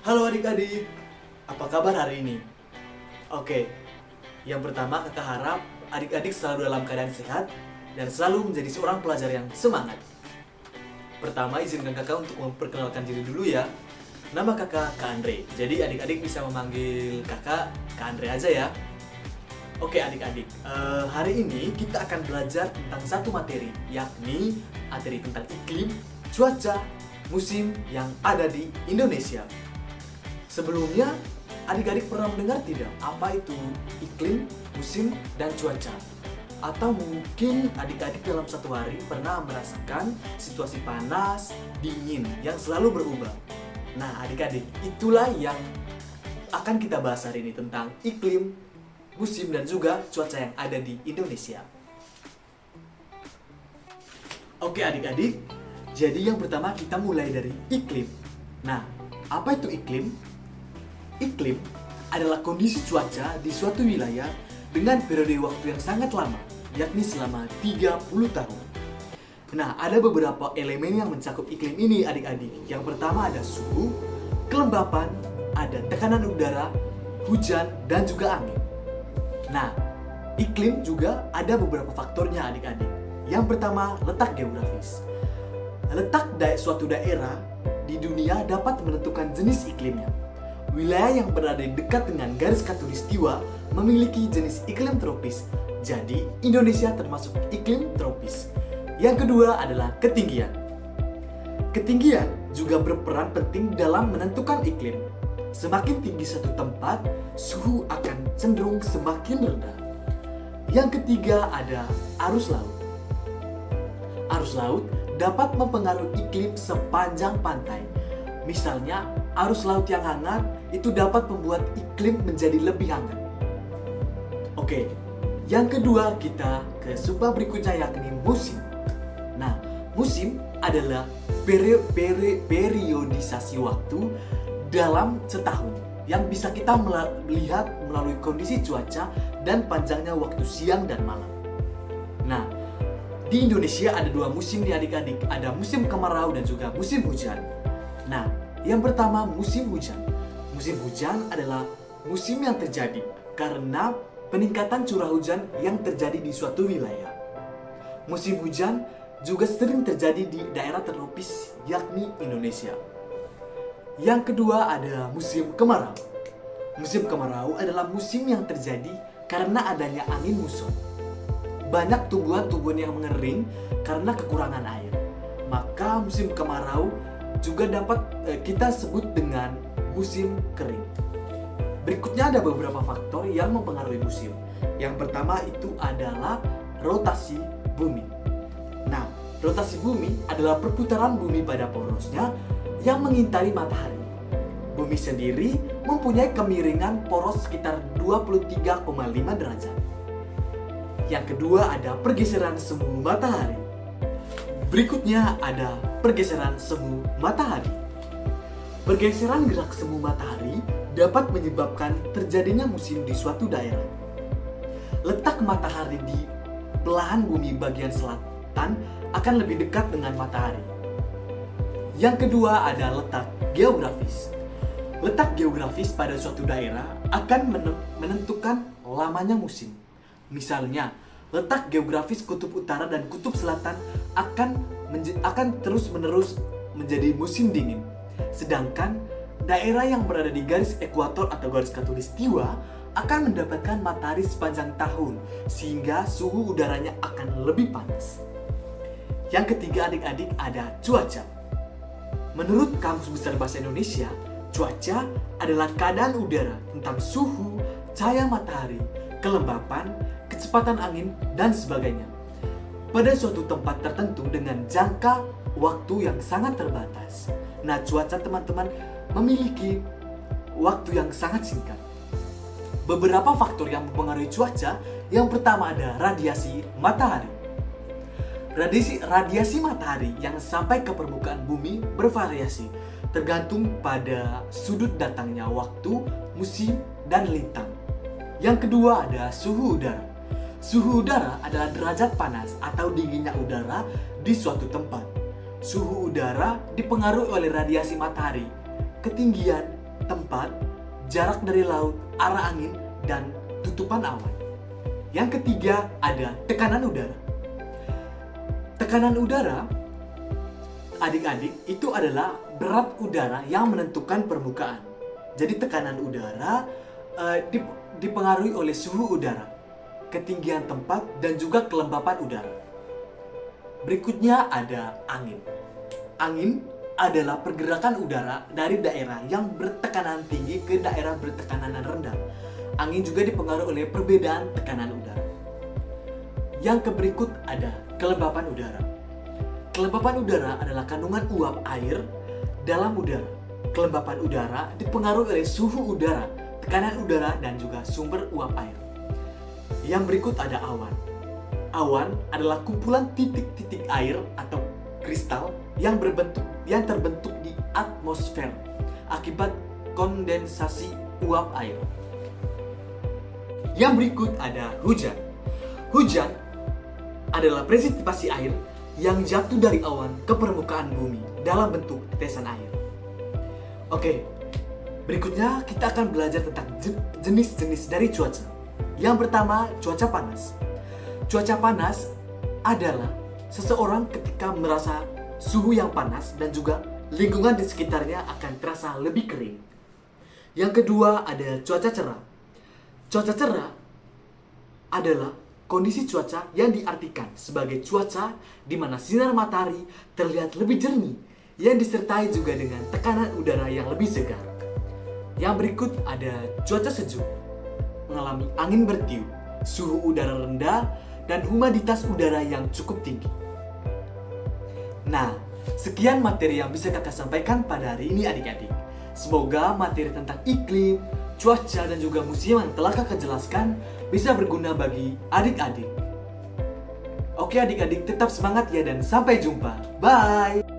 Halo adik-adik, apa kabar hari ini? Oke, yang pertama kakak harap adik-adik selalu dalam keadaan sehat dan selalu menjadi seorang pelajar yang semangat. Pertama, izinkan kakak untuk memperkenalkan diri dulu ya. Nama kakak Kak Andre, jadi adik-adik bisa memanggil kakak Kak Andre aja ya. Oke adik-adik, hari ini kita akan belajar tentang satu materi, yakni materi tentang iklim, cuaca, musim yang ada di Indonesia. Sebelumnya, adik-adik pernah mendengar tidak apa itu iklim, musim, dan cuaca? Atau mungkin adik-adik dalam satu hari pernah merasakan situasi panas, dingin, yang selalu berubah. Nah adik-adik, itulah yang akan kita bahas hari ini tentang iklim, musim, dan juga cuaca yang ada di Indonesia. Oke adik-adik, jadi yang pertama kita mulai dari iklim. Nah, apa itu iklim? Iklim adalah kondisi cuaca di suatu wilayah dengan periode waktu yang sangat lama, yakni selama 30 tahun. Nah, ada beberapa elemen yang mencakup iklim ini adik-adik. Yang pertama ada suhu, kelembapan, ada tekanan udara, hujan, dan juga angin. Nah, iklim juga ada beberapa faktornya adik-adik. Yang pertama, letak geografis. Letak suatu daerah di dunia dapat menentukan jenis iklimnya. Wilayah yang berada di dekat dengan garis khatulistiwa memiliki jenis iklim tropis. Jadi, Indonesia termasuk iklim tropis. Yang kedua adalah ketinggian. Ketinggian juga berperan penting dalam menentukan iklim. Semakin tinggi satu tempat, suhu akan cenderung semakin rendah. Yang ketiga ada arus laut. Arus laut dapat mempengaruhi iklim sepanjang pantai. Misalnya, arus laut yang hangat itu dapat membuat iklim menjadi lebih hangat. Oke, yang kedua kita ke subbab berikutnya yakni musim. Nah, musim adalah periodisasi waktu dalam setahun yang bisa kita melihat melalui kondisi cuaca dan panjangnya waktu siang dan malam. Nah, di Indonesia ada dua musim nih adik-adik, ada musim kemarau dan juga musim hujan. Nah, yang pertama musim hujan. Musim hujan adalah musim yang terjadi karena peningkatan curah hujan yang terjadi di suatu wilayah. Musim hujan juga sering terjadi di daerah tropis yakni Indonesia. Yang kedua ada musim kemarau. Musim kemarau adalah musim yang terjadi karena adanya angin muson. Banyak tumbuhan-tumbuhan yang mengering karena kekurangan air. Maka musim kemarau juga dapat kita sebut dengan musim kering. Berikutnya ada beberapa faktor yang mempengaruhi musim. Yang pertama itu adalah rotasi bumi. Nah, rotasi bumi adalah perputaran bumi pada porosnya yang mengitari matahari. Bumi sendiri mempunyai kemiringan poros sekitar 23,5 derajat. Yang kedua ada pergeseran semu matahari. Berikutnya ada pergeseran semu matahari. Pergeseran gerak semu matahari dapat menyebabkan terjadinya musim di suatu daerah. Letak matahari di belahan bumi bagian selatan akan lebih dekat dengan matahari. Yang kedua ada letak geografis. Letak geografis pada suatu daerah akan menentukan lamanya musim. Misalnya, letak geografis kutub utara dan kutub selatan akan terus-menerus menjadi musim dingin. Sedangkan daerah yang berada di garis ekuator atau garis khatulistiwa akan mendapatkan matahari sepanjang tahun sehingga suhu udaranya akan lebih panas. Yang ketiga adik-adik ada cuaca. Menurut Kamus Besar Bahasa Indonesia, cuaca adalah keadaan udara tentang suhu, cahaya matahari, kelembapan, kecepatan angin, dan sebagainya pada suatu tempat tertentu dengan jangka waktu yang sangat terbatas. Nah, cuaca teman-teman memiliki waktu yang sangat singkat. Beberapa faktor yang mempengaruhi cuaca, yang pertama ada radiasi matahari. Radiasi matahari yang sampai ke permukaan bumi bervariasi, tergantung pada sudut datangnya waktu, musim, dan lintang. Yang kedua ada suhu udara. Suhu udara adalah derajat panas atau dinginnya udara di suatu tempat. Suhu udara dipengaruhi oleh radiasi matahari, ketinggian, tempat, jarak dari laut, arah angin, dan tutupan awan. Yang ketiga ada tekanan udara. Tekanan udara, adik-adik, itu adalah berat udara yang menentukan permukaan. Jadi tekanan udara dipengaruhi oleh suhu udara, ketinggian tempat, dan juga kelembapan udara. Berikutnya ada angin. Angin adalah pergerakan udara dari daerah yang bertekanan tinggi ke daerah bertekanan rendah. Angin juga dipengaruhi oleh perbedaan tekanan udara. Yang berikut ada kelembapan udara. Kelembapan udara adalah kandungan uap air dalam udara. Kelembapan udara dipengaruhi oleh suhu udara, tekanan udara, dan juga sumber uap air. Yang berikut ada awan. Awan adalah kumpulan titik-titik air atau kristal yang terbentuk di atmosfer akibat kondensasi uap air. Yang berikut ada hujan. Hujan adalah presipitasi air yang jatuh dari awan ke permukaan bumi dalam bentuk tetesan air. Oke, berikutnya kita akan belajar tentang jenis-jenis dari cuaca. Yang pertama, cuaca panas. Cuaca panas adalah seseorang ketika merasa suhu yang panas dan juga lingkungan di sekitarnya akan terasa lebih kering. Yang kedua ada cuaca cerah. Cuaca cerah adalah kondisi cuaca yang diartikan sebagai cuaca di mana sinar matahari terlihat lebih jernih yang disertai juga dengan tekanan udara yang lebih segar. Yang berikut ada cuaca sejuk. Mengalami angin bertiup, suhu udara rendah, dan humaditas udara yang cukup tinggi. Nah, sekian materi yang bisa kakak sampaikan pada hari ini adik-adik. Semoga materi tentang iklim, cuaca, dan juga museum yang telah kakak jelaskan bisa berguna bagi adik-adik. Oke adik-adik, tetap semangat ya dan sampai jumpa. Bye!